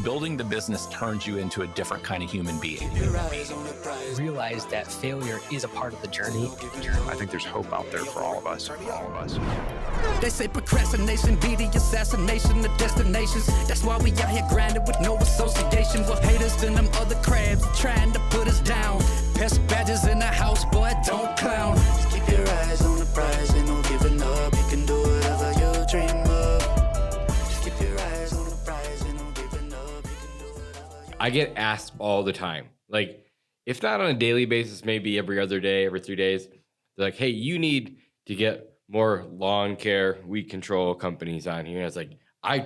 building the business turns you into a different kind of human being. Realize that failure is a part of the journey. I think there's hope out there for all of us. They say procrastination be the assassination of destinations. That's why we out here grinding with no association with haters and them other crabs trying to put us down. Pest badges in the house, boy, don't clown. Just keep your eyes on the prize, ain't no giving up. You can do whatever you dream of. Just keep your eyes on the prize, ain't no giving up. You can do whatever you I get asked all the time, like, if not on a daily basis, maybe every other day, every 3 days, they're like, hey, you need to get more lawn care, weed control companies on here. And I was like,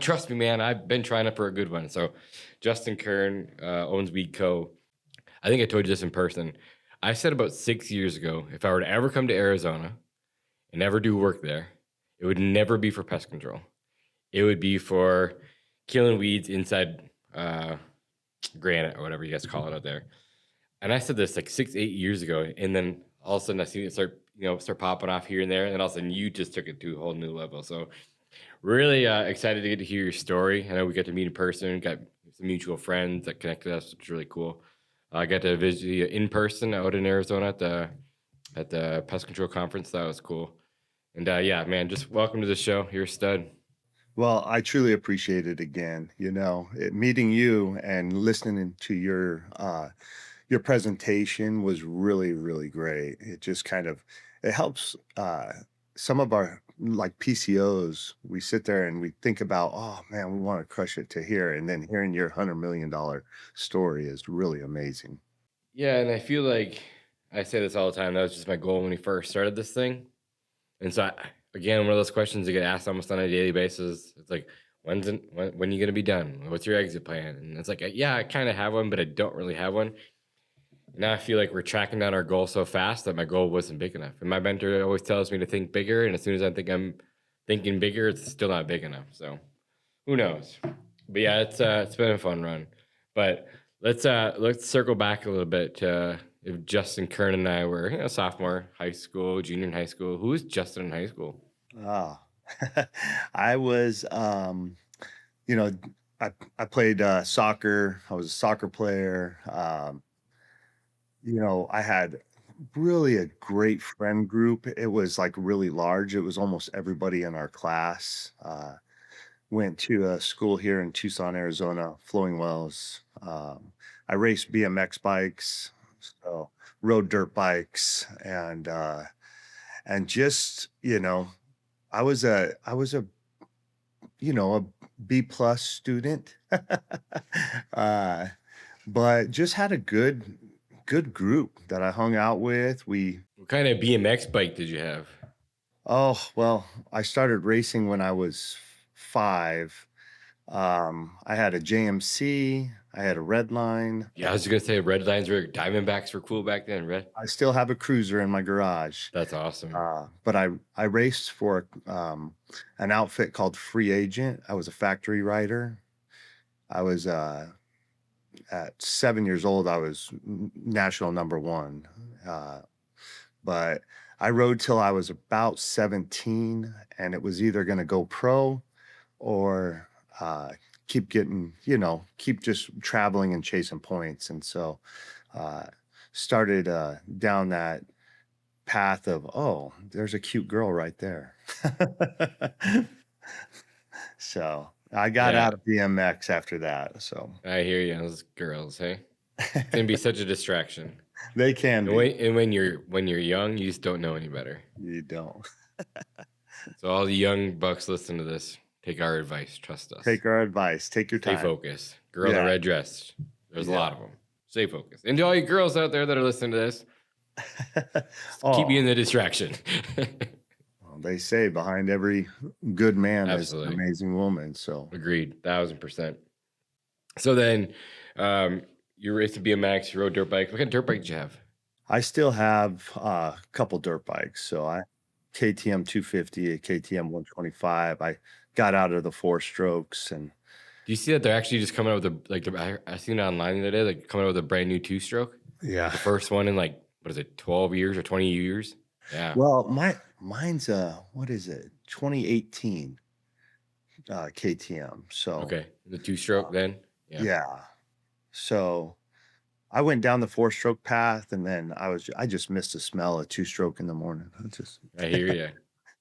trust me, man, I've been trying it for a good one. So Justin Kern owns WeedCo. I think I told you this in person. I said about 6 years ago, if I were to ever come to Arizona and ever do work there, it would never be for pest control. It would be for killing weeds inside granite or whatever you guys call it out there. And I said this like 6-8 years ago, and then all of a sudden I seen it start popping off here and there, and then all of a sudden you just took it to a whole new level. So really excited to get to hear your story. I know we got to meet in person, got some mutual friends that connected us, which is really cool. I got to visit you in person out in Arizona at the Pest Control Conference. That was cool. And yeah, man, just welcome to the show. You're a stud. Well, I truly appreciate it again. Meeting you and listening to your presentation was really, really great. It just it helps some of our like PCOs. We sit there and we think about, oh man, we want to crush it to here. And then hearing your $100 million story is really amazing. Yeah, and I feel like I say this all the time. That was just my goal when we first started this thing. And so, again, one of those questions you get asked almost on a daily basis. It's like, when are you going to be done? What's your exit plan? And it's like, yeah, I kind of have one, but I don't really have one. Now I feel like we're tracking down our goal so fast that my goal wasn't big enough. And my mentor always tells me to think bigger. And as soon as I think I'm thinking bigger, it's still not big enough. So who knows? But yeah, it's been a fun run. But let's circle back a little bit to if Justin Kern and I were sophomore high school, junior in high school. Who was Justin in high school? I was, I played soccer. I was a soccer player. I had really a great friend group. It was like really large. It was almost everybody in our class. Went to a school here in Tucson, Arizona, Flowing Wells. I raced BMX bikes, so rode dirt bikes, and just, I was a B plus student, but just had a good group that I hung out with. What kind of BMX bike did you have? Oh, well, I started racing when I was 5. I had a JMC. I had a Redline. Yeah, I was going to say Redlines were Diamondbacks were cool back then, right? I still have a Cruiser in my garage. That's awesome. But I raced for an outfit called Free Agent. I was a factory rider. I was at 7 years old, I was national #1. But I rode till I was about 17, and it was either going to go pro or keep just traveling and chasing points. And so started down that path of, oh, there's a cute girl right there. So I got out of BMX after that. So I hear you, those girls, hey? It can be such a distraction. They can be. And when you're young, you just don't know any better. You don't. So all the young bucks listen to this. Take our advice. Trust us. Take our advice. Take your time. Stay focused. Girl in the red dress. There's a lot of them. Stay focused. And to all you girls out there that are listening to this, keep you in the distraction. They say behind every good man is an amazing woman. So agreed, 1000%. So then you raced a BMX, you rode dirt bike. What kind of dirt bike did you have? I still have a couple dirt bikes. So I KTM 250, a KTM 125. I got out of the 4-strokes. And do you see that they're actually just coming out with I seen it online the other day, like coming out with a brand new 2-stroke? Yeah. The first one in 12 years or 20 years? Yeah. Well, mine's 2018 KTM. So okay, the 2-stroke then. Yeah. Yeah. So I went down the 4-stroke path, and then I just missed the smell of 2-stroke in the morning. I just I hear you.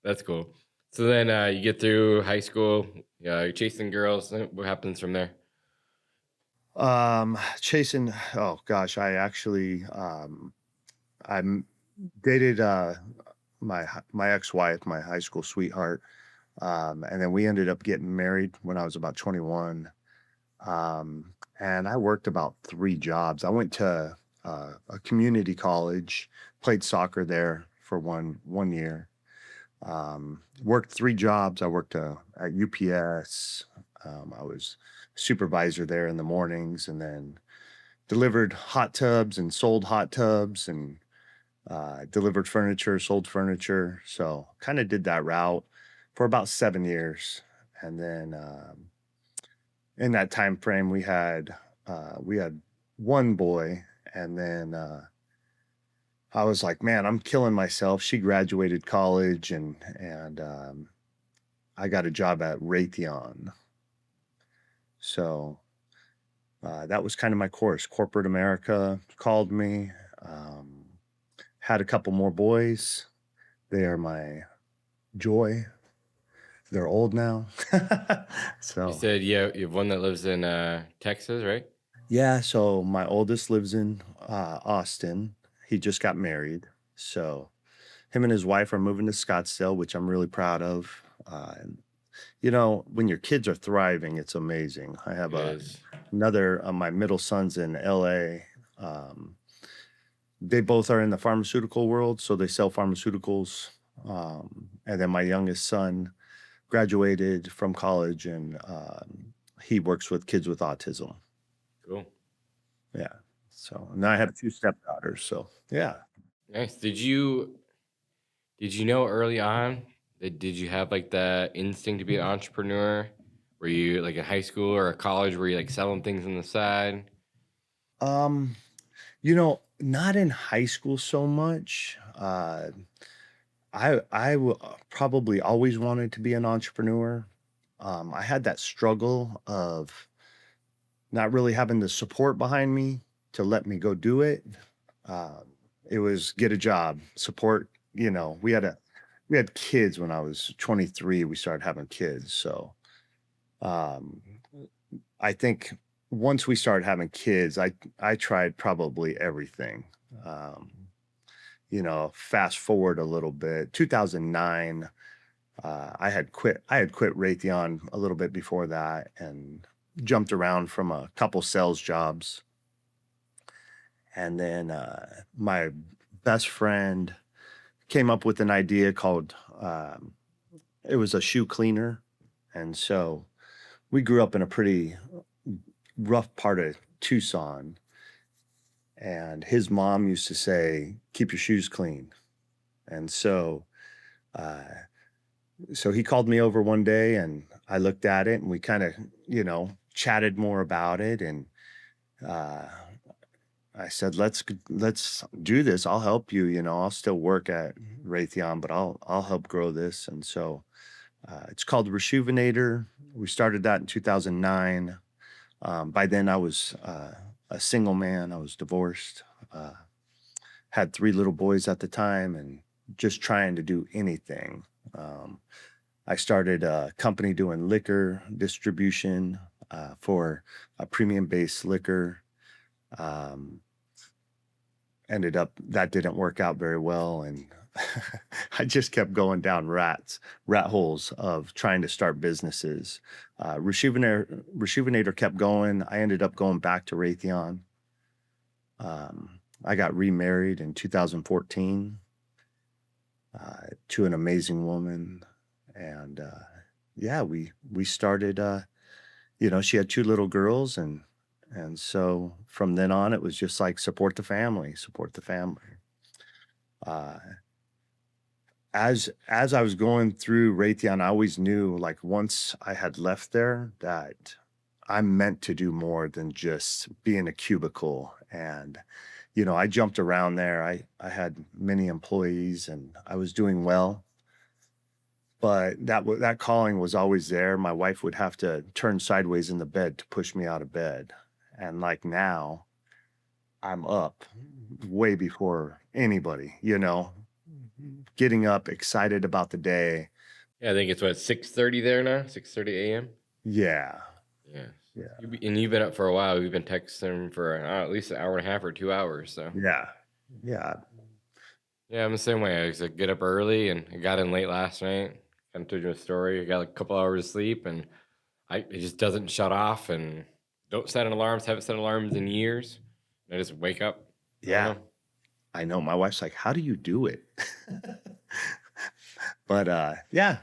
That's cool. So then you get through high school, you're chasing girls. What happens from there? chasing. Oh gosh, I actually dated my ex-wife, my high school sweetheart, and then we ended up getting married when I was about 21. And I worked about 3 jobs. I went to a community college, played soccer there for one year. Worked 3 jobs. I worked at UPS. I was supervisor there in the mornings, and then delivered hot tubs and sold hot tubs, and delivered furniture, sold furniture. So kind of did that route for about 7 years, and then in that time frame we had one boy, and then I was like, man, I'm killing myself. She graduated college, and I got a job at Raytheon. So that was kind of my course. Corporate America called me. Had a couple more boys. They are my joy. They're old now. You said you have one that lives in Texas, right? Yeah, so my oldest lives in Austin. He just got married. So him and his wife are moving to Scottsdale, which I'm really proud of. And when your kids are thriving, it's amazing. I have another, my middle son's in LA. They both are in the pharmaceutical world, so they sell pharmaceuticals. And then my youngest son graduated from college, and he works with kids with autism. Cool. Yeah. So now I have 2 stepdaughters. So yeah. Nice. Did you know early on that did you have like the instinct to be an entrepreneur? Were you like in high school or college? Were you like selling things on the side? Not in high school so much. Probably always wanted to be an entrepreneur. I had that struggle of not really having the support behind me to let me go do it. It was get a job, support. We had kids when I was 23. We started having kids, so I think once we started having kids, I tried probably everything. Fast forward a little bit, 2009. I had quit Raytheon a little bit before that, and jumped around from a couple sales jobs. And then my best friend came up with an idea called, it was a shoe cleaner. And so we grew up in a pretty rough part of Tucson. And his mom used to say, keep your shoes clean. And so he called me over one day, and I looked at it, and we kind of, chatted more about it. And I said, let's do this. I'll help you. I'll still work at Raytheon, but I'll help grow this. And so it's called Resjuvenator. We started that in 2009. By then I was a single man. I was divorced, had 3 little boys at the time, and just trying to do anything. I started a company doing liquor distribution for a premium-based liquor. Ended up that didn't work out very well, and I just kept going down rat holes of trying to start businesses. Resjuvenator kept going. I ended up going back to Raytheon. I got remarried in 2014 to an amazing woman, and we started. She had 2 little girls, and so from then on, it was just like support the family. As I was going through Raytheon, I always knew, like, once I had left there, that I meant to do more than just be in a cubicle. And I jumped around there. I had many employees, and I was doing well. but that calling was always there. My wife would have to turn sideways in the bed to push me out of bed. And like now, I'm up way before anybody, getting up, excited about the day. Yeah, I think it's 6:30 there now, 6:30 a.m. Yeah. Yeah. Yeah. And you've been up for a while. We've been texting for at least an hour and a half or 2 hours. So Yeah. Yeah. yeah, I'm the same way. I used to get up early and I got in late last night. Kind of told you a story. I got like a couple hours of sleep and it just doesn't shut off, and don't set an alarms. Haven't set alarms in years. I just wake up. Yeah. I know. My wife's like, how do you do it? But yeah.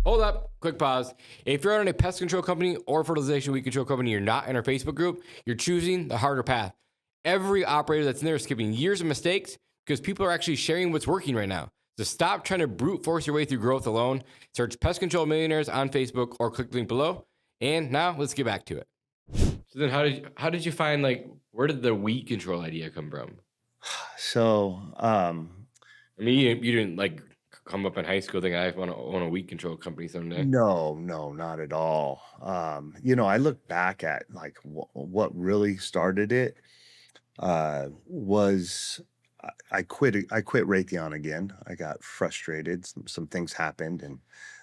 Hold up, quick pause. If you're on a pest control company or fertilization weed control company, you're not in our Facebook group, you're choosing the harder path. Every operator that's in there is skipping years of mistakes because people are actually sharing what's working right now. So stop trying to brute force your way through growth alone. Search Pest Control Millionaires on Facebook or click the link below. And now let's get back to it. So then how did you find, like, where did the weed control idea come from? So, I mean, you didn't like come up in high school thinking I want to own a weed control company someday. no, not at all. I look back at like what really started it was I quit Raytheon again. I got frustrated. Some things happened and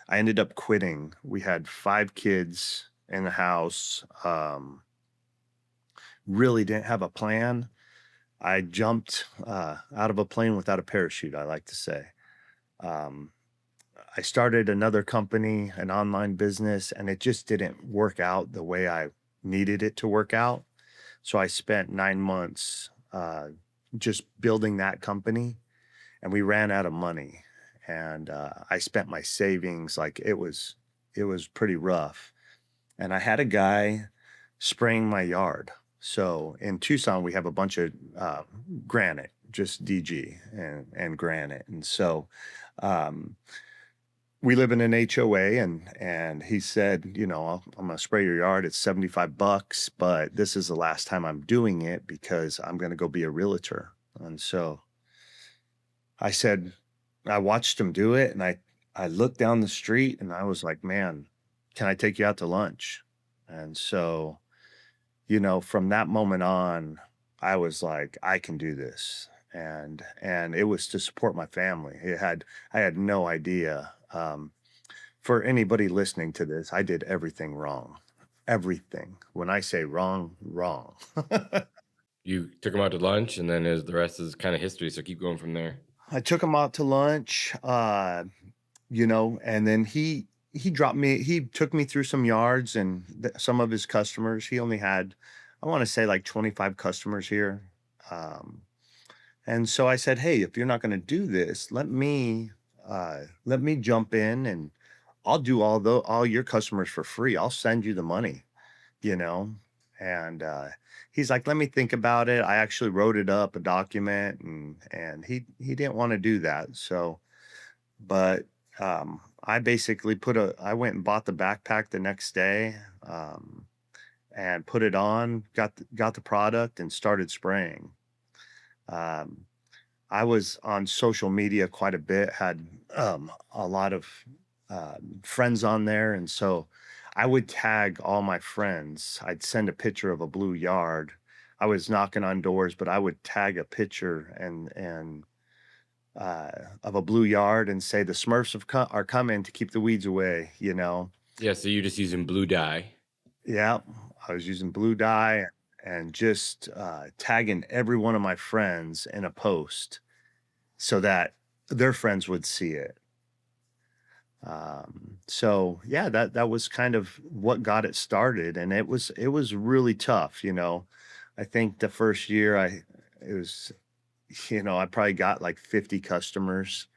I ended up quitting. We had 5 kids in the house. Really didn't have a plan. I jumped out of a plane without a parachute, I like to say. I started another company, an online business, and it just didn't work out the way I needed it to work out. So I spent 9 months just building that company, and we ran out of money. And I spent my savings, like it was pretty rough. And I had a guy spraying my yard. So in Tucson, we have a bunch of granite, just DG and granite. And so we live in an HOA and he said, I'm going to spray your yard. It's $75, but this is the last time I'm doing it because I'm going to go be a realtor. And so I said, I watched him do it and I looked down the street and I was like, man, can I take you out to lunch? And so, from that moment on, I was like, I can do this. And it was to support my family. I had no idea. For anybody listening to this, I did everything wrong. Everything. When I say wrong, wrong. You took him out to lunch, and then the rest is kind of history. So keep going from there. I took him out to lunch, and then he took me through some yards and some of his customers. He only had, I want to say like 25 customers here. And so I said, hey, if you're not going to do this, let me jump in and I'll do all your customers for free. I'll send you the money, and he's like, let me think about it. I actually wrote it up, a document, and he didn't want to do that. So, but I basically I went and bought the backpack the next day, and put it on, got the product and started spraying. I was on social media quite a bit, had a lot of friends on there. And so I would tag all my friends. I'd send a picture of a blue yard. I was knocking on doors, but I would tag a picture and of a blue yard and say the Smurfs are coming to keep the weeds away, Yeah, so you're just using blue dye. Yeah, I was using blue dye and just tagging every one of my friends in a post so that their friends would see it. So yeah, that was kind of what got it started, and it was really tough. I think the first year I probably got like 50 customers.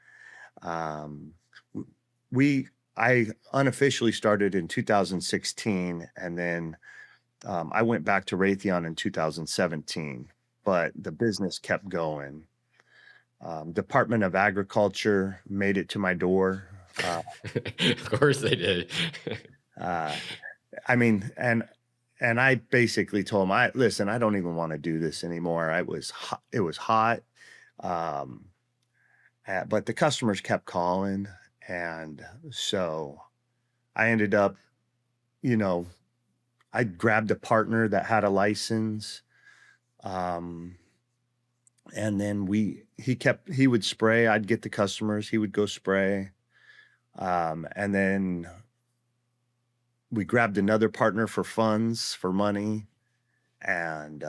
I unofficially started in 2016, and then I went back to Raytheon in 2017, but the business kept going. Department of Agriculture made it to my door. Of course they did. And I basically told him, listen, I don't even want to do this anymore. It was hot. but the customers kept calling. And so I ended up, you know, I grabbed a partner that had a license. And then he would spray. I'd get the customers, he would go spray. And then we grabbed another partner for funds, for money. And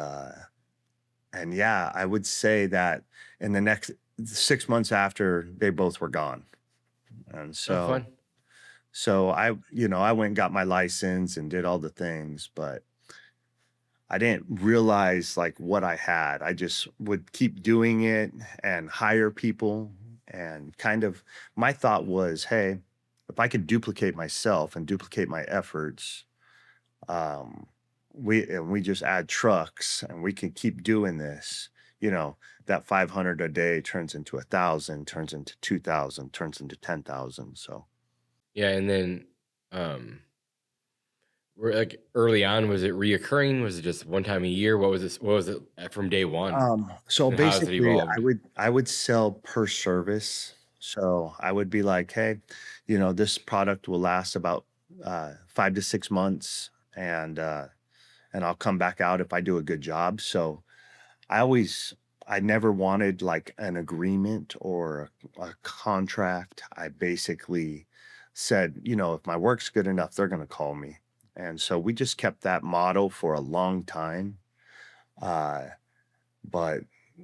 yeah, I would say that in the next 6 months after, they both were gone. And Oh, so I went and got my license and did all the things, but I didn't realize like what I had. I just would keep doing it and hire people. And kind of my thought was, hey, if I could duplicate myself and duplicate my efforts, we just add trucks and we can keep doing this. That 500 a day turns into 1,000, turns into 2,000, turns into 10,000. So yeah. And then, we're like early on, was it reoccurring? Was it just one time a year? What was this? What was it from day one? So And how has it basically evolved? I would sell per service. So I would be like, hey, this product will last about 5 to 6 months, and I'll come back out if I do a good job. So I never wanted like an agreement or a contract. I basically said, if my work's good enough, they're going to call me. And so we just kept that model for a long time. Uh, but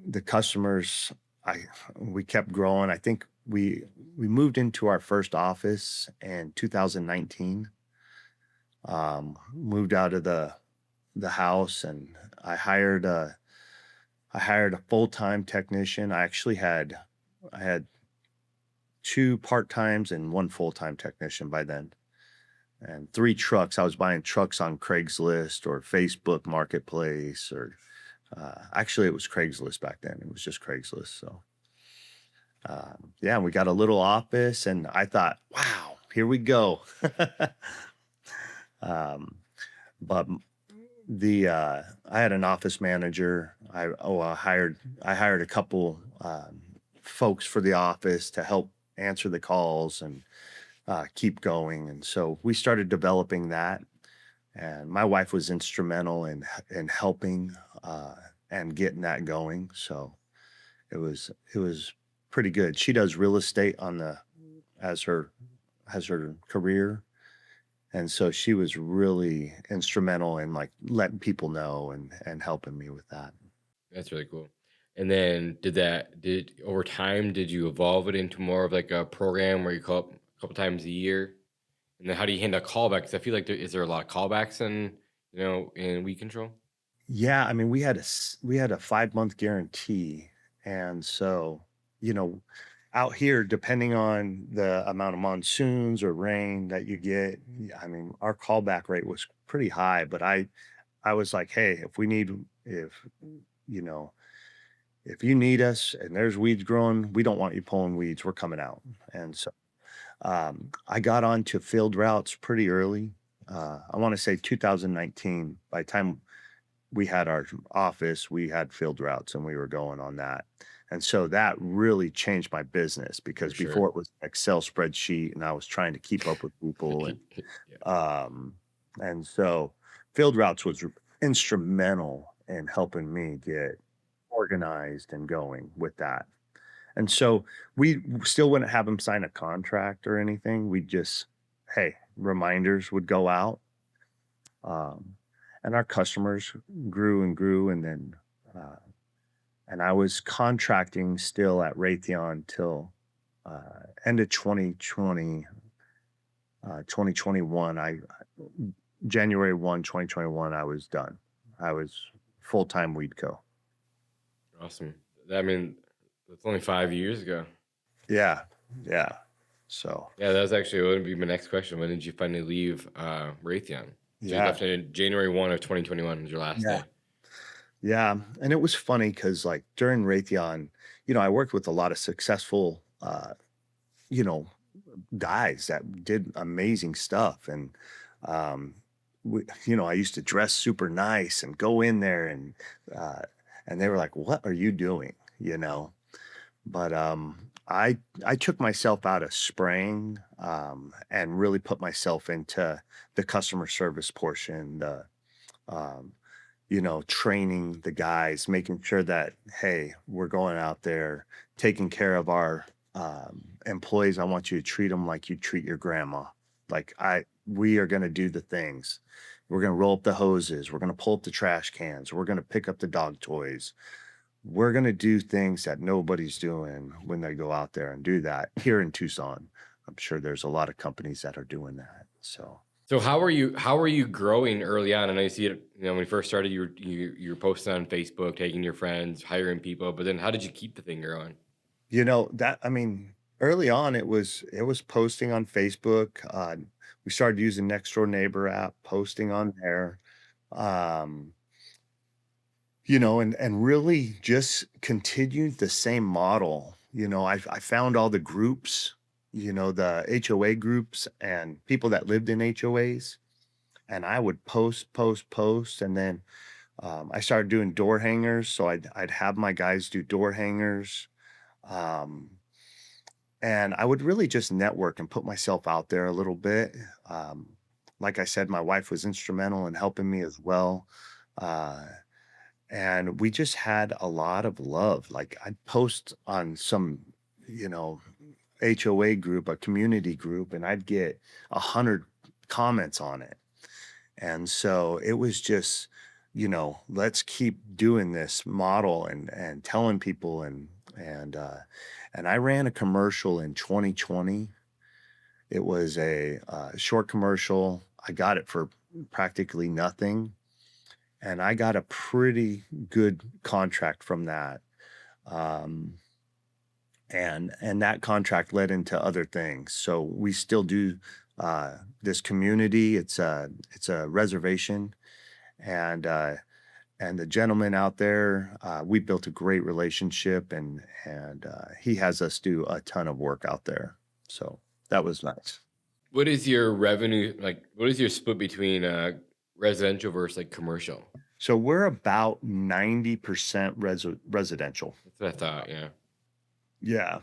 the customers, we kept growing. I think we moved into our first office in 2019. Moved out of the house, and I hired a full-time technician. I had 2 part-times and 1 full-time technician by then, and 3 trucks. I was buying trucks on Craigslist or Facebook Marketplace, or actually it was Craigslist back then. It was just Craigslist. So yeah, we got a little office, and I thought, wow, here we go. But I had an office manager. I hired a couple folks for the office to help answer the calls and keep going. And so we started developing that. And my wife was instrumental in helping and getting that going. So it was pretty good. She does real estate as her career. And so she was really instrumental in like letting people know and helping me with that. That's really cool. And then did over time, did you evolve it into more of like a program where you call up a couple times a year? And then how do you handle callbacks? I feel like is there a lot of callbacks in weed control? Yeah, I mean, we had a 5-month guarantee. And so, out here, depending on the amount of monsoons or rain that you get, I mean, our callback rate was pretty high. But I was like, hey, if you need us and there's weeds growing, we don't want you pulling weeds. We're coming out. And so I got onto field routes pretty early. I want to say 2019. By the time we had our office, we had field routes and we were going on that. And so that really changed my business, because For sure. before it was an Excel spreadsheet and I was trying to keep up with people. Yeah. And so field routes was instrumental in helping me get organized and going with that. And so we still wouldn't have them sign a contract or anything. We just, hey, reminders would go out. And our customers grew and grew. And then, and I was contracting still at Raytheon till end of 2020, 2021. January 1, 2021, I was done. I was full-time WeedCo. Awesome. I mean, that's only 5 years ago. Yeah. So Yeah, that was actually what would be my next question. When did you finally leave Raytheon? So you left in January 1 of 2021 was your last day. Yeah. And it was funny because like during Raytheon, I worked with a lot of successful, guys that did amazing stuff. And, I used to dress super nice and go in there and they were like, what are you doing? But I took myself out of spraying, and really put myself into the customer service portion, um, training the guys, making sure that, hey, we're going out there taking care of our employees. I want you to treat them like you treat your grandma. We are going to do the things. We're going to roll up the hoses. We're going to pull up the trash cans. We're going to pick up the dog toys. We're going to do things that nobody's doing when they go out there and do that here in Tucson. I'm sure there's a lot of companies that are doing that. So how are you growing early on? I know you see it, when you first started, you were posting on Facebook, taking your friends, hiring people, but then how did you keep the thing going? Early on it was posting on Facebook. We started using Next Door Neighbor app, posting on there. And really just continued the same model. I found all the groups, the HOA groups and people that lived in HOAs, and I would post, and then I started doing door hangers. So I'd have my guys do door hangers, and I would really just network and put myself out there a little bit. Like I said, my wife was instrumental in helping me as well. And we just had a lot of love. Like I'd post on some, HOA group, a community group, and I'd get 100 comments on it. And so it was just, let's keep doing this model and telling people and I ran a commercial in 2020. It was a short commercial. I got it for practically nothing. And I got a pretty good contract from that. And that contract led into other things. So we still do this community. It's a reservation. And the gentleman out there, we built a great relationship, and he has us do a ton of work out there. So that was nice. What is your revenue, what is your split between residential versus commercial? So we're about 90% residential. That's what I thought. Yeah. Yeah.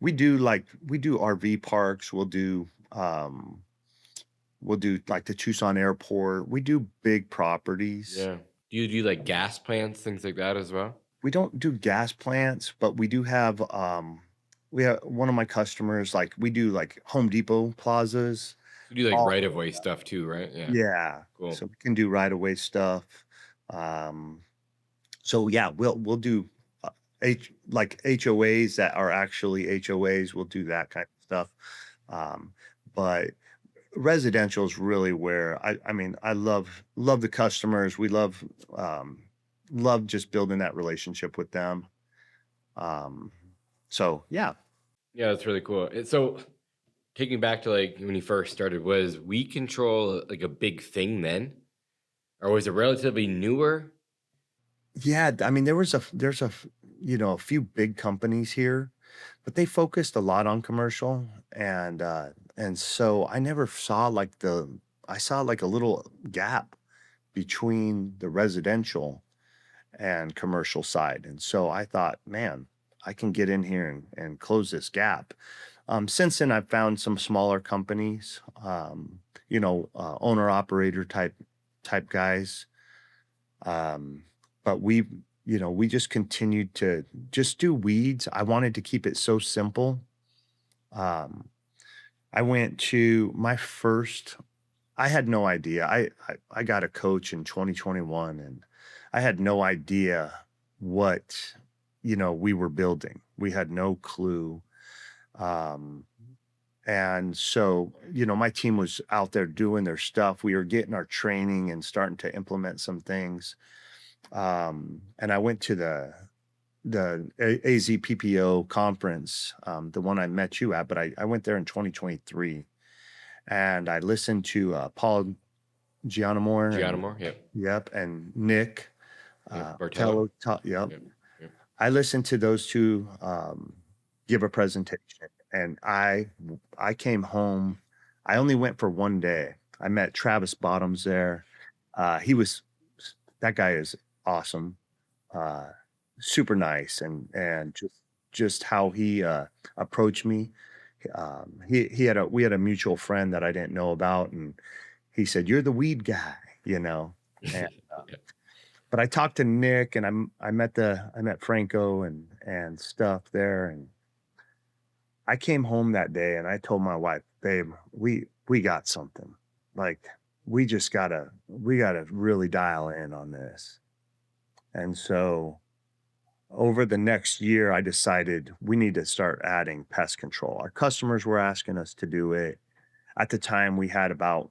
We do RV parks. We'll do the Tucson airport. We do big properties. Yeah. Do you do gas plants, things like that as well? We don't do gas plants, but we do have, we have one of my customers, we do Home Depot plazas. You do right-of-way stuff too, right? Yeah. Yeah. Cool. So we can do right-of-way stuff. So yeah, we'll do HOAs that are actually HOAs. We'll do that kind of stuff. But residential is really where I love the customers. We love just building that relationship with them. So yeah. Yeah, that's really cool. So taking back to when you first started, was weed control a big thing then, or was it relatively newer? Yeah, there's a few big companies here, but they focused a lot on commercial, and so I never saw I saw a little gap between the residential and commercial side, and so I thought, man, I can get in here and close this gap. Since then, I've found some smaller companies, owner operator type guys. But we just continued to just do weeds. I wanted to keep it so simple. I went to I had no idea. I got a coach in 2021, and I had no idea what, we were building. We had no clue. And so, my team was out there doing their stuff. We were getting our training and starting to implement some things. And I went to the AZPPO conference, the one I met you at, but I went there in 2023, and I listened to Paul Gianamore. Yep. And Nick Bartello. Yep. I listened to those two give a presentation, and I came home. I only went for one day. I met Travis Bottoms there. That guy is awesome, super nice, and just how he approached me. We had a mutual friend that I didn't know about, and he said, "You're the weed guy," you know. And, but I talked to Nick, and I met Franco and stuff there, and I came home that day and I told my wife, "Babe, we got something. Like we gotta really dial in on this." And so over the next year, I decided we need to start adding pest control. Our customers were asking us to do it. At the time, we had about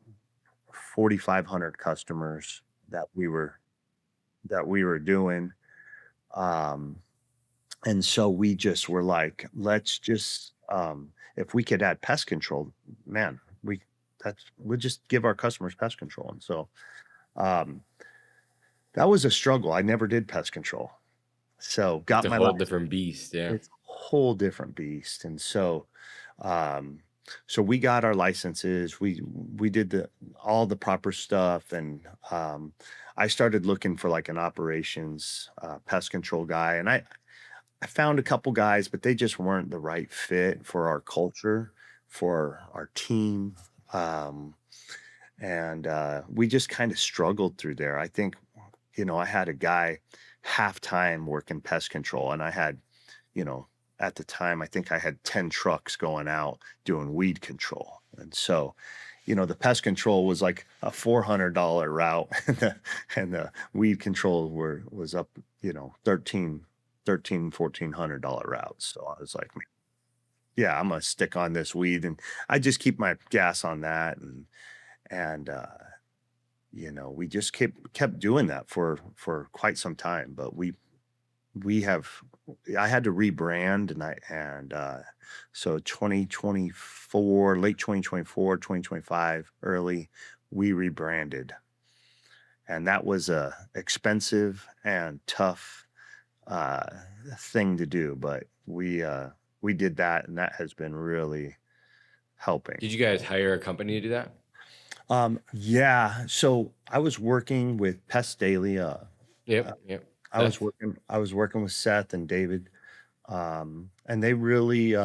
4,500 customers that we were doing. And so we just were like, let's just, if we could add pest control, man, we'll just give our customers pest control. And so, that was a struggle. I never did pest control. So got It's a my whole license. different beast. Yeah. It's a whole different beast. And so, so we got our licenses. We did all the proper stuff, and I started looking for like an operations pest control guy, and I found a couple guys, but they just weren't the right fit for our culture, for our team, and we just kind of struggled through there. I think, I had a guy half time working pest control, and I had, at the time, I think I had 10 trucks going out doing weed control. And so, the pest control was like a $400 route, and the weed control was up, $1,400 routes. So I was like, yeah, I'm going to stick on this weed. And I just keep my gas on that. And we just kept doing that for quite some time, but I had to rebrand, and so 2024, late 2024, 2025, early, we rebranded, and that was a expensive and tough thing to do, but we did that, and that has been really helping. Did you guys hire a company to do that? Yeah. So I was working with Pest Daily. Yep. I was working with Seth and David, and they really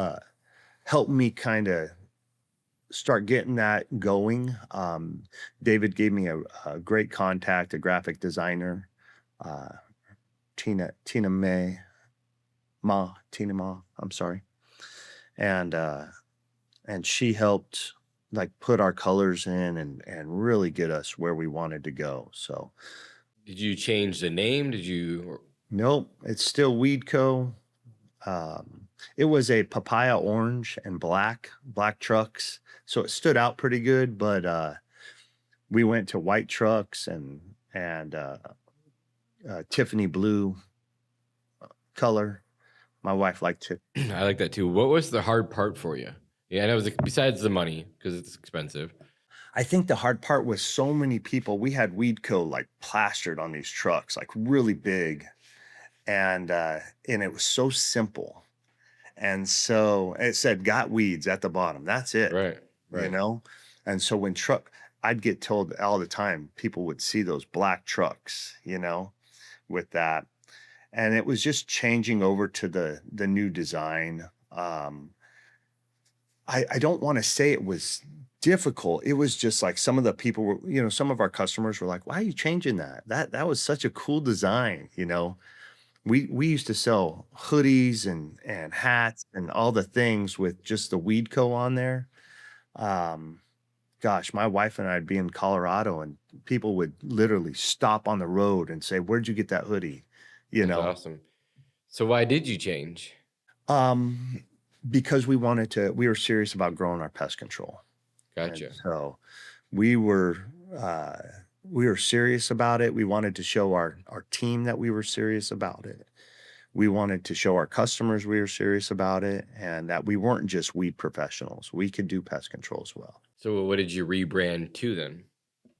helped me kind of start getting that going. David gave me a great contact, a graphic designer, Tina Ma. I'm sorry, and she helped like put our colors in and really get us where we wanted to go. So. Did you change the name? Nope, it's still WeedCo. It was a papaya orange and black trucks, so it stood out pretty good. But we went to white trucks and Tiffany blue color. My wife liked it. I like that too. What was the hard part for you? Yeah, and it was besides the money, because it's expensive. I think the hard part was so many people. We had WeedCo like plastered on these trucks, like really big, and it was so simple, and so it said "Got Weeds" at the bottom. That's it, Right. And so I'd get told all the time, people would see those black trucks, with that, and it was just changing over to the new design. I don't want to say it was difficult. It was just like some of the people were, some of our customers were like, "Why are you changing that? That was such a cool design." We used to sell hoodies and hats and all the things with just the WeedCo on there. Gosh, my wife and I'd be in Colorado, and people would literally stop on the road and say, "Where'd you get that hoodie?" That's awesome. So why did you change? Because we were serious about growing our pest control. Gotcha. And so we were serious about it. We wanted to show our team that we were serious about it. We wanted to show our customers we were serious about it, and that we weren't just weed professionals. We could do pest control as well. So what did you rebrand to then?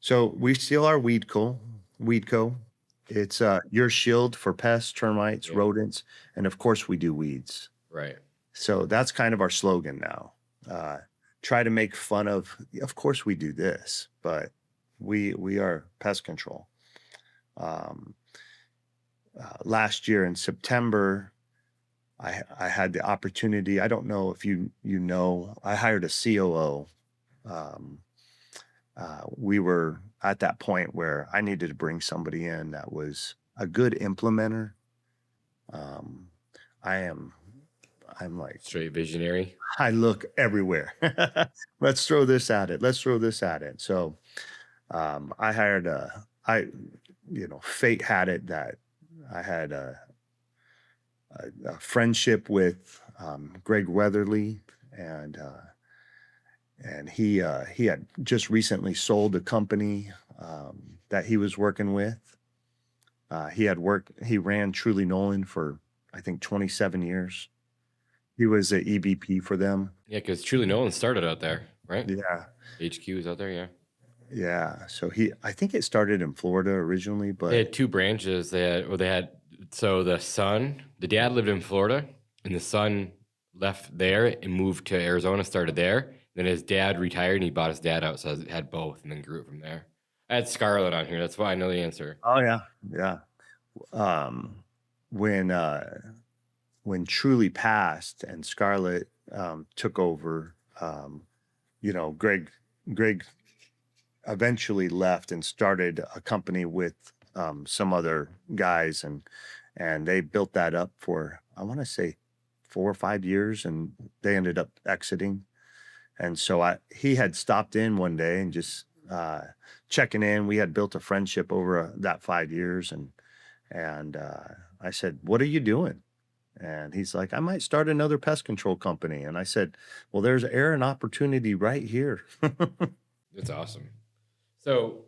So we still are WeedCo. It's your shield for pests, termites, rodents, and of course we do weeds. Right. So that's kind of our slogan now. Try to make fun of course we do this, but we are pest control. Last year in September, I had the opportunity. I don't know if you know, I hired a COO. Um, we were at that point where I needed to bring somebody in that was a good implementer. Um, I am, I'm like, Straight visionary. I look everywhere. Let's throw this at it. Let's throw this at it. So I hired fate had it that I had a friendship with Greg Weatherly, and he had just recently sold a company that he was working with. He ran Truly Nolan for, I think, 27 years. He was an EVP for them. Yeah, because Truly Nolan started out there, right? Yeah. HQ is out there, yeah. Yeah. So I think it started in Florida originally, but They had two branches. So the dad lived in Florida, and the son left there and moved to Arizona, started there. Then his dad retired, and he bought his dad out, so it had both, and then grew it from there. I had Scarlett on here. That's why I know the answer. oh yeah, yeah. When Truly passed and Scarlett took over, Greg eventually left and started a company with some other guys, and they built that up for, I want to say, 4 or 5 years, and they ended up exiting. And so he had stopped in one day and just checking in. We had built a friendship over that 5 years, and I said, "What are you doing?" And he's like, "I might start another pest control company." And I said, "Well, there's air and opportunity right here." That's awesome. So,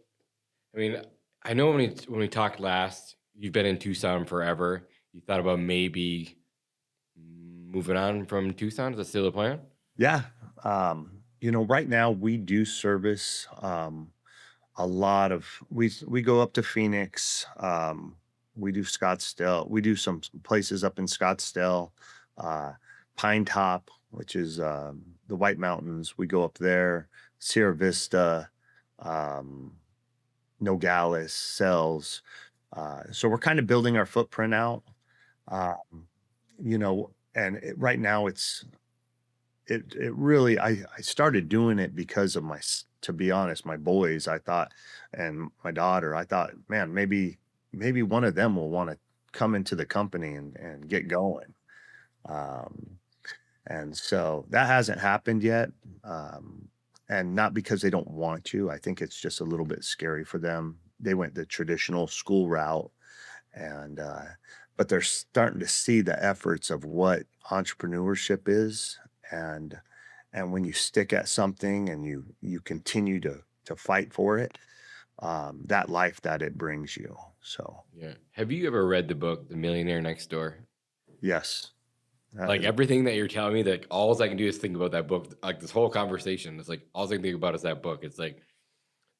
I mean, I know when we talked last, you've been in Tucson forever. You thought about maybe moving on from Tucson. Is that still the plan? Yeah. Right now we do service a lot of, we go up to Phoenix. We do Scottsdale. We do some places up in Scottsdale, Pine Top, which is the White Mountains. We go up there, Sierra Vista, Nogales, Sells. So we're kind of building our footprint out, and right now it really, I started doing it because of to be honest, my boys, I thought, and my daughter, I thought, man, maybe one of them will want to come into the company and get going. And so that hasn't happened yet. And not because they don't want to. I think it's just a little bit scary for them. They went the traditional school route, but they're starting to see the efforts of what entrepreneurship is. And when you stick at something and you continue to fight for it, that life that it brings you. So yeah. Have you ever read the book, The Millionaire Next Door? yes. Like everything that you're telling me, that all I can do is think about that book. Like this whole conversation, it's like all I can think about is that book. It's like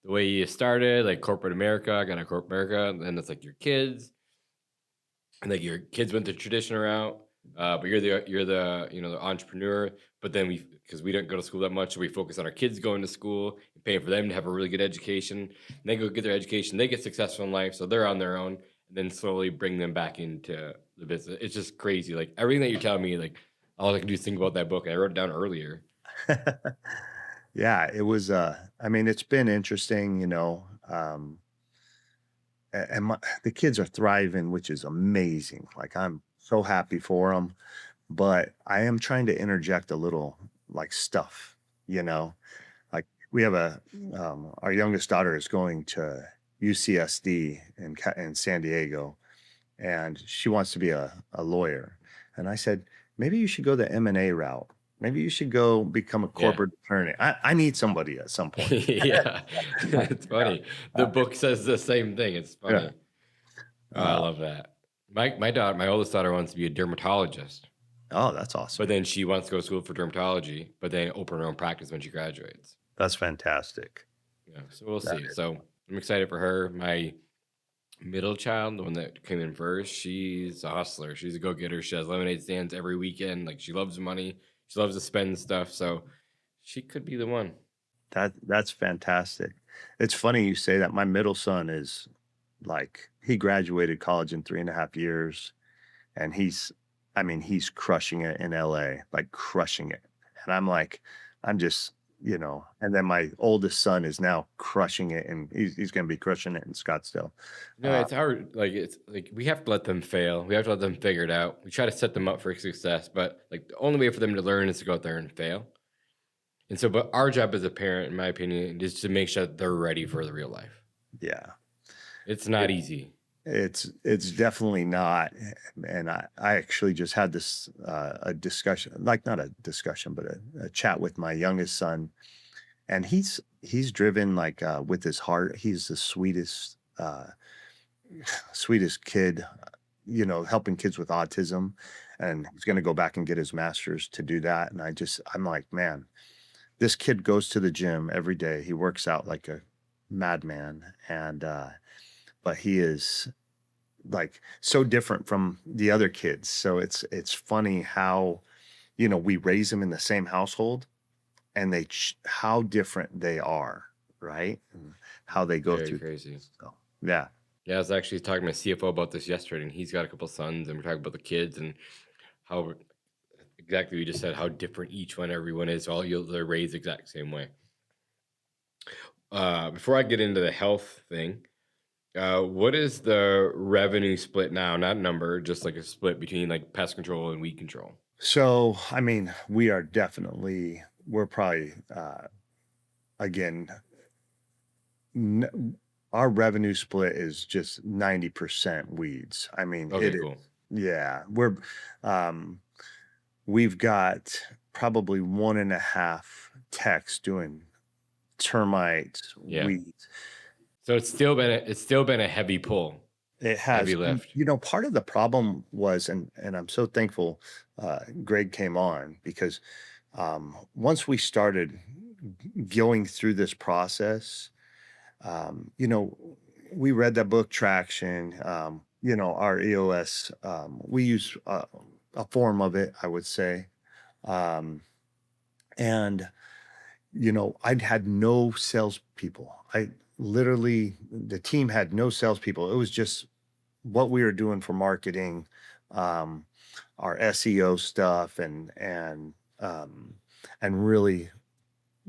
the way you started, like corporate America, kind of corporate America, and then it's like your kids, and like your kids went the traditional route, but you're the entrepreneur. But then because we don't go to school that much, so we focus on our kids going to school and paying for them to have a really good education. And they go get their education, they get successful in life, so they're on their own. And then slowly bring them back into the business. It's just crazy. Like everything that you're telling me, like all I can do is think about that book. I wrote it down earlier. Yeah, it was, it's been interesting, and the kids are thriving, which is amazing. Like I'm so happy for them, but I am trying to interject a little like stuff, like we have our youngest daughter is going to UCSD in San Diego, and she wants to be a lawyer. And I said, maybe you should go the M&A route. Maybe you should go become a corporate attorney. I need somebody at some point. Yeah, it's funny. The book says the same thing. It's funny. Yeah. I love that. My oldest daughter wants to be a dermatologist. Oh, that's awesome. But then she wants to go to school for dermatology, but then open her own practice when she graduates. That's fantastic. Yeah, so we'll see. So I'm excited for her. My middle child, the one that came in first, she's a hustler. She's a go-getter. She has lemonade stands every weekend. Like she loves money. She loves to spend stuff. So she could be the one. That's fantastic. It's funny you say that. My middle son is like, he graduated college in 3.5 years, and he's I mean, he's crushing it in LA, like crushing it. And I'm like, I'm just, and then my oldest son is now crushing it, and he's going to be crushing it in Scottsdale. No, it's like we have to let them fail. We have to let them figure it out. We try to set them up for success, but like the only way for them to learn is to go out there and fail. And so, but our job as a parent, in my opinion, is to make sure that they're ready for the real life. Yeah. It's not easy. It's definitely not. And I actually just had this a discussion, like not a discussion, but a chat with my youngest son, and he's driven like with his heart. He's the sweetest kid, helping kids with autism, and he's going to go back and get his master's to do that. And I'm like, man, this kid goes to the gym every day. He works out like a madman, and but he is like so different from the other kids. So it's funny how, we raise them in the same household, and how different they are, right? And how they go through crazy. So, yeah. Yeah, I was actually talking to my CFO about this yesterday, and he's got a couple sons, and we're talking about the kids and how exactly we just said how different everyone is. They're raised the exact same way. Before I get into the health thing, what is the revenue split now? Not number, just like a split between like pest control and weed control. So, I mean, we're probably, again, our revenue split is just 90% weeds. I mean, Okay, cool. Yeah, we've got probably 1.5 techs doing termites, weeds. So it's still been a heavy pull. It has. Heavy lift. Part of the problem was, and I'm so thankful Greg came on, because once we started going through this process, we read that book Traction, our EOS, we use a form of it, I would say. And, I'd had no salespeople. The team had no salespeople. It was just what we were doing for marketing, our SEO stuff, and really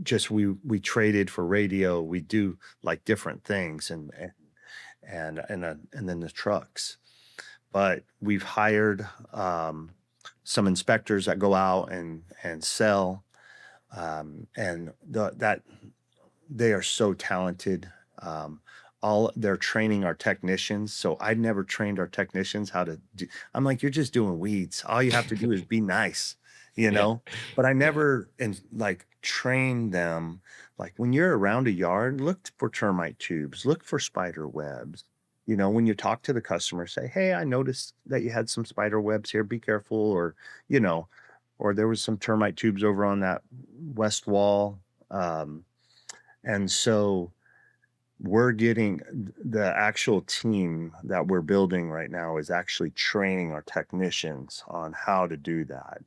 just we traded for radio. We do like different things, and then the trucks. But we've hired some inspectors that go out and sell, and that they are so talented. They're training our technicians. So I never trained our technicians how to do. I'm like, you're just doing weeds. All you have to do is be nice, but I never trained them. Like when you're around a yard, look for termite tubes, look for spider webs. When you talk to the customer, say, hey, I noticed that you had some spider webs here. Be careful. Or, or there was some termite tubes over on that west wall. And so we're getting the actual team that we're building right now is actually training our technicians on how to do that.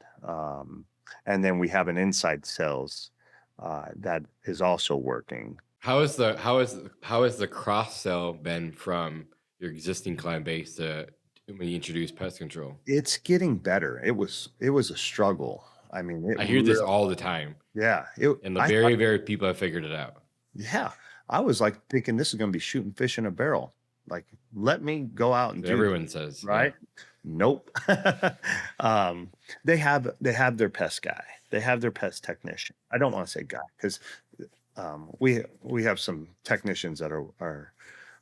And then we have an inside sales that is also working. How is the cross sell been from your existing client base to when you introduce pest control? It's getting better. It was a struggle. I mean, I hear this all the time. Yeah. And the very people have figured it out. Yeah. I was like thinking this is going to be shooting fish in a barrel. Like, let me go out and do everyone says, right? Yeah. Nope. They have their pest guy. They have their pest technician. I don't want to say guy because we have some technicians that are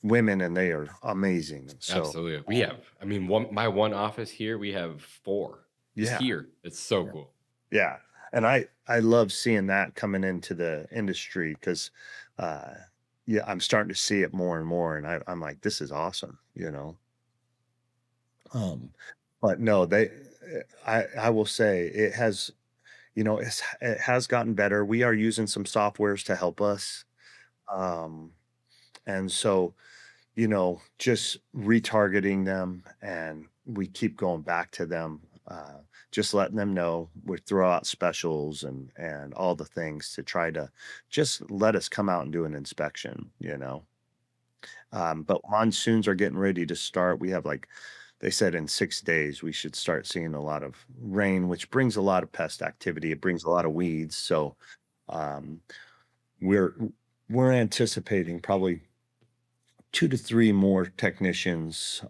women, and they are amazing. So, absolutely. We have, my one office here, we have 4. Yeah. Here. It's so cool. Yeah. And I love seeing that coming into the industry because, I'm starting to see it more and more. And I'm like, this is awesome, But no, I will say it has, it has gotten better. We are using some softwares to help us. And so, just retargeting them, and we keep going back to them, just letting them know we throw out specials and all the things to try to just let us come out and do an inspection, But monsoons are getting ready to start. We have they said in 6 days we should start seeing a lot of rain, which brings a lot of pest activity. It brings a lot of weeds. So um, we're we're anticipating probably 2 to 3 more technicians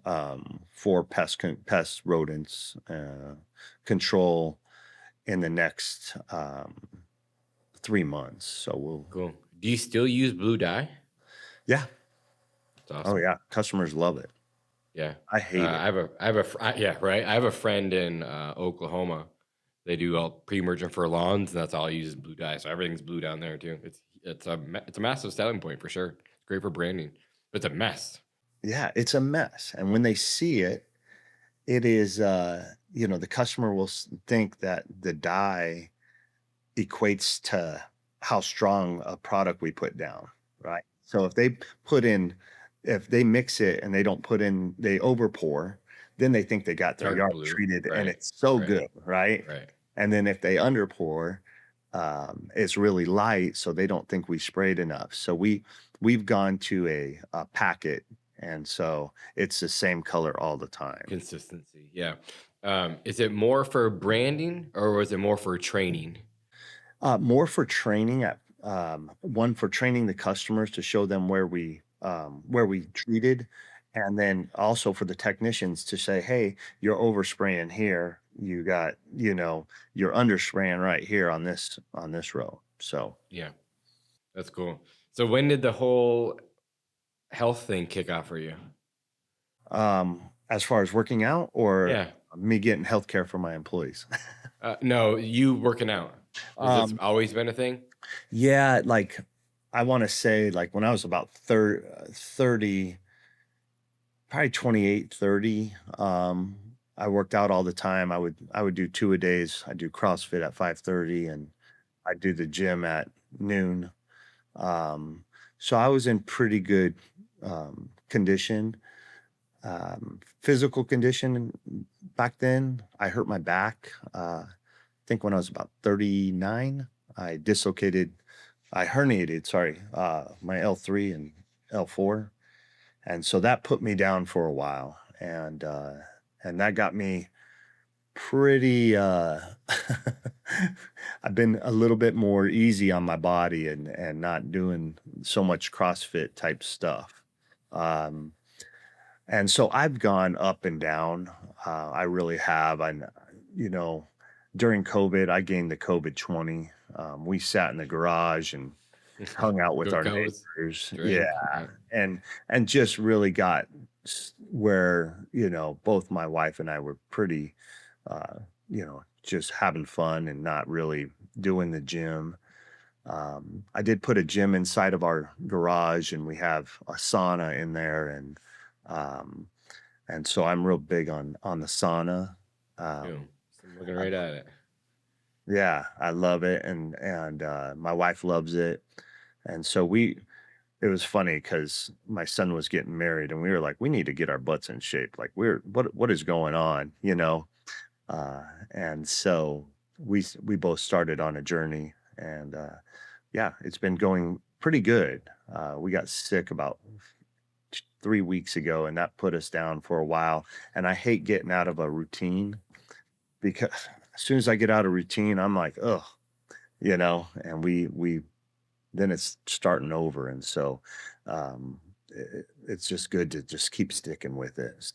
for pest rodents control in the next 3 months. So we'll. Cool. Do you still use blue dye? Yeah. That's awesome. Oh yeah. Customers love it. Yeah. I hate it. Yeah, right. I have a friend in Oklahoma. They do all pre-emergent for lawns, and that's all I use is blue dye. So everything's blue down there too. It's a massive selling point for sure. It's great for branding, but it's a mess. Yeah, it's a mess. And when they see it, it is, the customer will think that the dye equates to how strong a product we put down, right? So if they mix it and they don't put in, they over pour, then they think they got their Dark yard blue. treated and Right. it's so Right. good, right? Right. And then if they under pour, it's really light, so they don't think we sprayed enough. So we've gone to a packet, and so it's the same color all the time. Consistency. Yeah. Is it more for branding or was it more for training? More for training one for training the customers to show them where we treated, and then also for the technicians to say, hey, you're overspraying here. You got, you're underspraying right here on this row. So Yeah. That's cool. So when did the whole health thing kick off for you? as far as working out or Yeah. me getting health care for my employees. No, you working out. Has this always been a thing? Yeah, like I want to say like when I was about 30, probably 28, 30, I worked out all the time. I would do 2 a days. I do CrossFit at 5:30 and I do the gym at noon. So I was in pretty good condition, physical condition back then. I hurt my back. I think when I was about 39, I herniated, sorry, my L3 and L4. And so that put me down for a while. And that got me pretty, I've been a little bit more easy on my body and not doing so much CrossFit type stuff. And so I've gone up and down. I really have. During COVID, I gained the COVID 20. We sat in the garage and hung out with Go our Cows. neighbors. Drink. Yeah. And just really got where, both my wife and I were pretty, just having fun and not really doing the gym. I did put a gym inside of our garage and we have a sauna in there. And so I'm real big on the sauna. Boom. I'm looking right at it. Yeah, I love it. And my wife loves it. And so it was funny because my son was getting married and we were like, we need to get our butts in shape. Like what is going on, and so we both started on a journey and, yeah, it's been going pretty good. We got sick about 3 weeks ago and that put us down for a while. And I hate getting out of a routine because as soon as I get out of routine, I'm like, ugh, and we then it's starting over. And so it's just good to just keep sticking with it.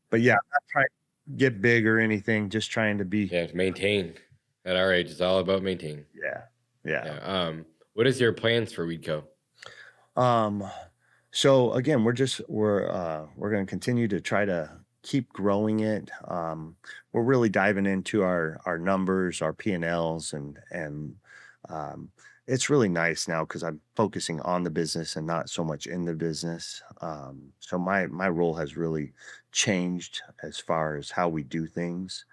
But yeah, I'm not trying to get big or anything, just trying to be. Yeah, to maintain. At our age, it's all about maintaining. Yeah. Yeah. What is your plans for WeedCo? So again, we're going to continue to try to keep growing it. We're really diving into our numbers, our P&Ls, and it's really nice now because I'm focusing on the business and not so much in the business. So my role has really changed as far as how we do things.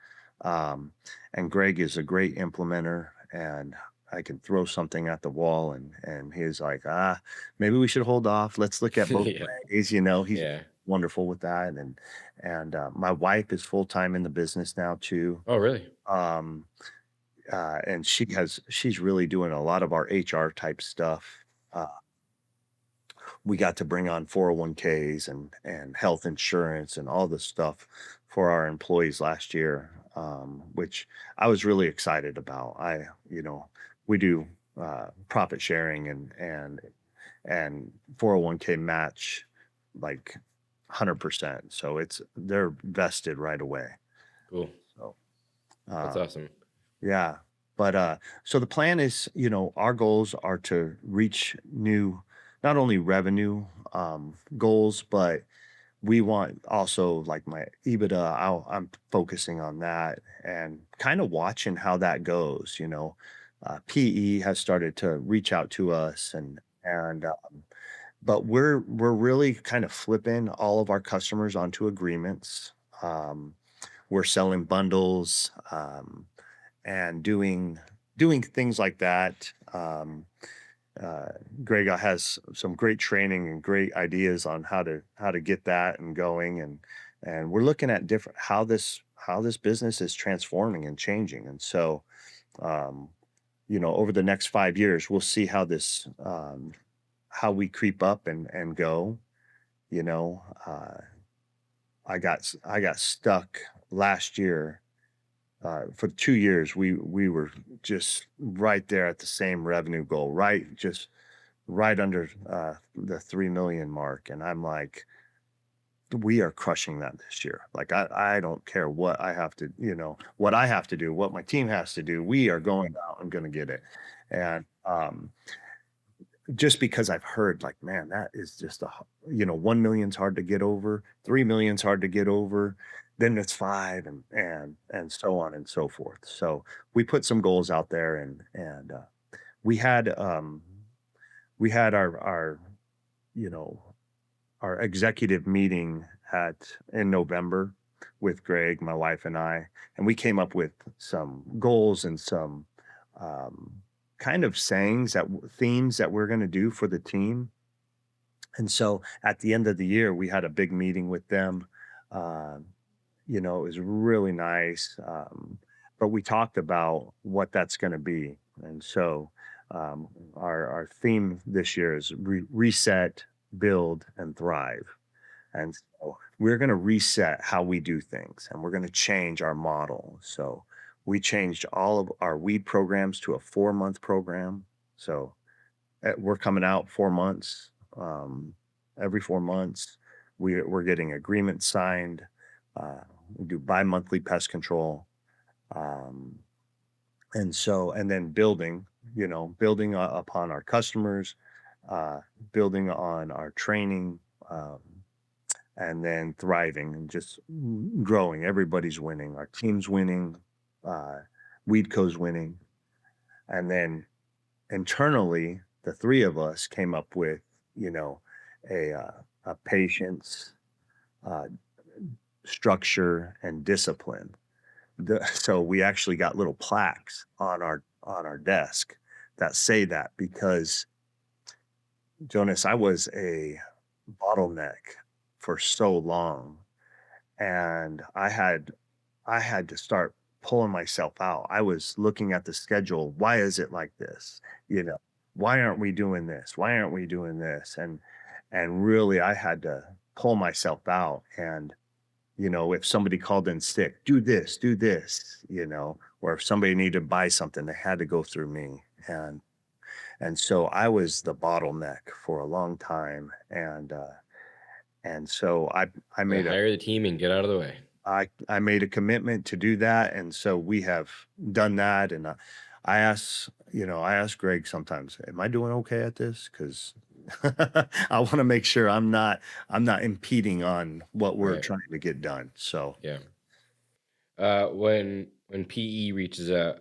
And Greg is a great implementer, and I can throw something at the wall and he's like, maybe we should hold off. Let's look at both Yeah. ways. He's Yeah. wonderful with that. And my wife is full-time in the business now too. Oh, really? And she's really doing a lot of our HR type stuff. we got to bring on 401ks and health insurance and all this stuff for our employees last year, which I was really excited about. We do profit sharing and 401k match like 100%. So they're vested right away. Cool. So That's awesome. yeah. But so the plan is, our goals are to reach new, not only revenue goals, but we want also like my EBITDA. I'm focusing on that and kind of watching how that goes. PE has started to reach out to us, but we're really kind of flipping all of our customers onto agreements. We're selling bundles and doing things like that. Greg has some great training and great ideas on how to get that and going, and we're looking at how this business is transforming and changing. And so over the next 5 years, we'll see how how we creep up and go. I got stuck last year. For 2 years, we were just right there at the same revenue goal, just right under the 3 million mark. And I'm like, we are crushing that this year. Like, I don't care what I have to, what I have to do, what my team has to do. We are going out and going to get it. And just because I've heard like, man, that is just 1 million's hard to get over, 3 million's hard to get over. Then it's 5 and so on and so forth. So we put some goals out there, and we had our executive meeting in November with Greg, my wife, and I, and we came up with some goals and some kind of themes that we're going to do for the team. And so at the end of the year, we had a big meeting with them. It was really nice. But we talked about what that's going to be. And so our theme this year is reset, build, and thrive. And so we're going to reset how we do things, and we're going to change our model. So we changed all of our weed programs to a 4-month program. So we're coming out 4 months. Every 4 months, we're getting agreements signed. We do bi-monthly pest control. And then building upon our customers, building on our training, and then thriving and just growing. Everybody's winning. Our team's winning. WeedCo's winning. And then internally, the 3 of us came up with, a patience, structure, and discipline. So we actually got little plaques on our desk that say that, because Jonas, I was a bottleneck for so long, and I had to start pulling myself out. I was looking at the schedule. Why is it like this? Why aren't we doing this? Why aren't we doing this? And really, I had to pull myself out. And if somebody called in sick, do this, or if somebody needed to buy something, they had to go through me. And so I was the bottleneck for a long time. And so I made hire the team and get out of the way. I made a commitment to do that. And so we have done that. And I ask Greg sometimes, am I doing okay at this? Because I want to make sure I'm not impeding on what we're trying to get done. So yeah. When PE reaches out,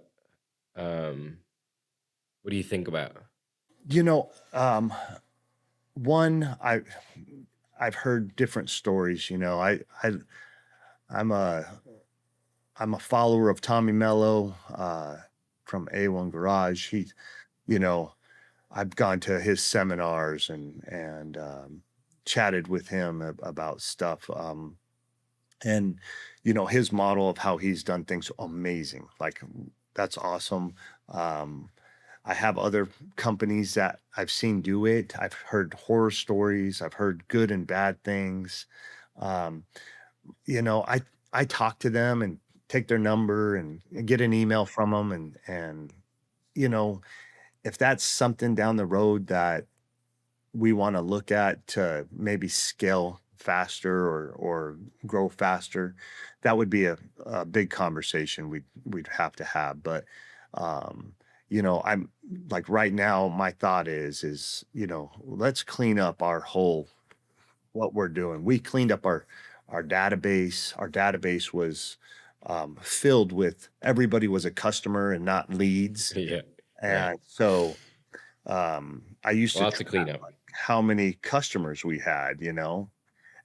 what do you think about? One, I've heard different stories. I'm a follower of Tommy Mello from A1 Garage. I've gone to his seminars and chatted with him about stuff. And his model of how he's done things, amazing. Like, that's awesome. I have other companies that I've seen do it. I've heard horror stories. I've heard good and bad things. You know, I talk to them and take their number and get an email from them. And, you know, if that's something down the road that we want to look at to maybe scale faster or grow faster, that would be a big conversation we'd have to have. But, you know, I'm like right now, my thought is, you know, let's clean up what we're doing. We cleaned up our database. Our database was filled with everybody was a customer and not leads. Yeah. And so I used Lots to of cleanup. track how many customers we had, you know,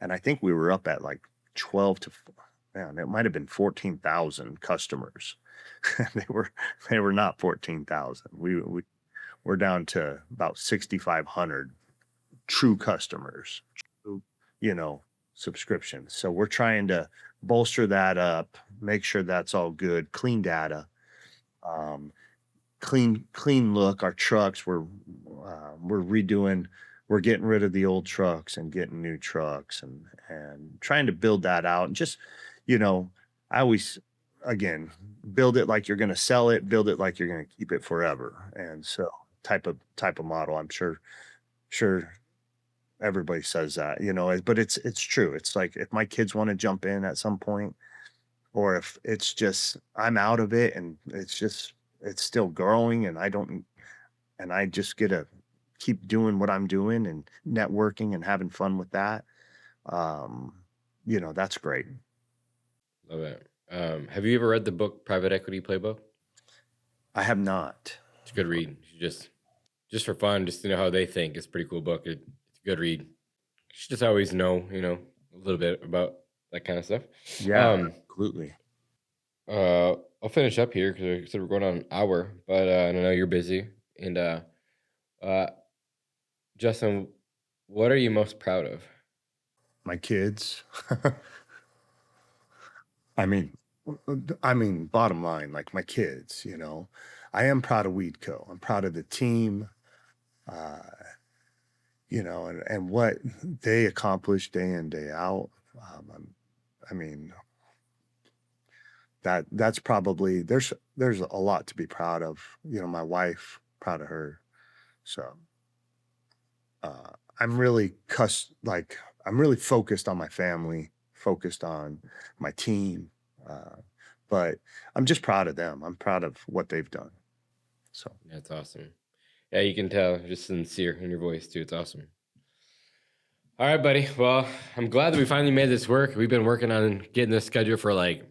and I think we were up at like 12 to, man, it might have been 14,000 customers. they were not 14,000. We're down to about 6,500 true customers, you know, subscriptions. So we're trying to bolster that up, make sure that's all good, clean data, clean look. Our trucks, we're redoing, we're getting rid of the old trucks and getting new trucks and trying to build that out. And just, you know, I always, again, build it like you're going to sell it, build it like you're going to keep it forever. And so type of model, I'm sure everybody says that, you know, but it's true. It's like if my kids want to jump in at some point, or if it's just, I'm out of it and it's still growing and I just get to keep doing what I'm doing and networking and having fun with that. You know, that's great. Love it. Have you ever read the book Private Equity Playbook? I have not. It's a good read. Just for fun, just to know how they think. It's a pretty cool book. It's a good read. You should just always know, you know, a little bit about that kind of stuff. Yeah, absolutely. I'll finish up here because I said we're going on an hour, but I know you're busy. And Justin, what are you most proud of? My kids. I mean, bottom line, like my kids, you know, I am proud of WeedCo. I'm proud of the team, you know, and what they accomplish day in, day out. I mean, that's probably, there's a lot to be proud of, you know, my wife, proud of her. So, I'm really focused on my family, focused on my team. But I'm just proud of them. I'm proud of what they've done. So that's awesome. Yeah, you can tell just sincere in your voice too. It's awesome. All right, buddy. Well, I'm glad that we finally made this work. We've been working on getting this schedule for like,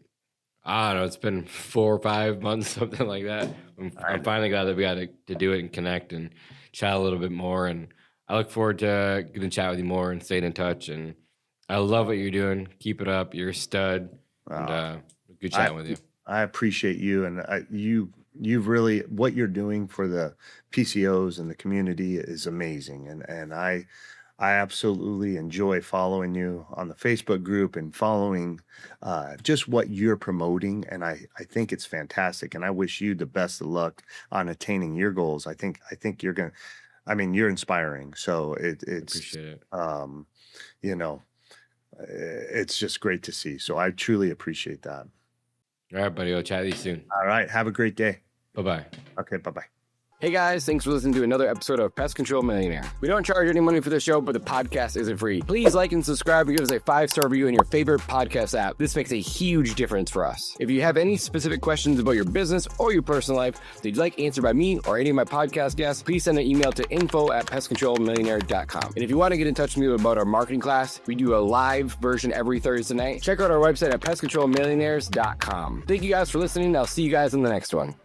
I don't know, it's been 4 or 5 months, something like that. I'm finally glad that we got to do it and connect and chat a little bit more. And I look forward to getting to chat with you more and staying in touch. And I love what you're doing. Keep it up. You're a stud. And good chatting with you. I appreciate you. And you've really, what you're doing for the PCOs and the community is amazing. And I absolutely enjoy following you on the Facebook group and following just what you're promoting. And I think it's fantastic. And I wish you the best of luck on attaining your goals. I think you're going to, I mean, you're inspiring. So it's, appreciate it. You know, it's just great to see. So I truly appreciate that. All right, buddy. I'll chat with you soon. All right. Have a great day. Bye-bye. Okay. Bye-bye. Hey guys, thanks for listening to another episode of Pest Control Millionaire. We don't charge any money for the show, but the podcast isn't free. Please like and subscribe and give us a 5-star review in your favorite podcast app. This makes a huge difference for us. If you have any specific questions about your business or your personal life that you'd like answered by me or any of my podcast guests, please send an email to info@pestcontrolmillionaire.com. And if you want to get in touch with me about our marketing class, we do a live version every Thursday night. Check out our website at pestcontrolmillionaires.com. Thank you guys for listening. I'll see you guys in the next one.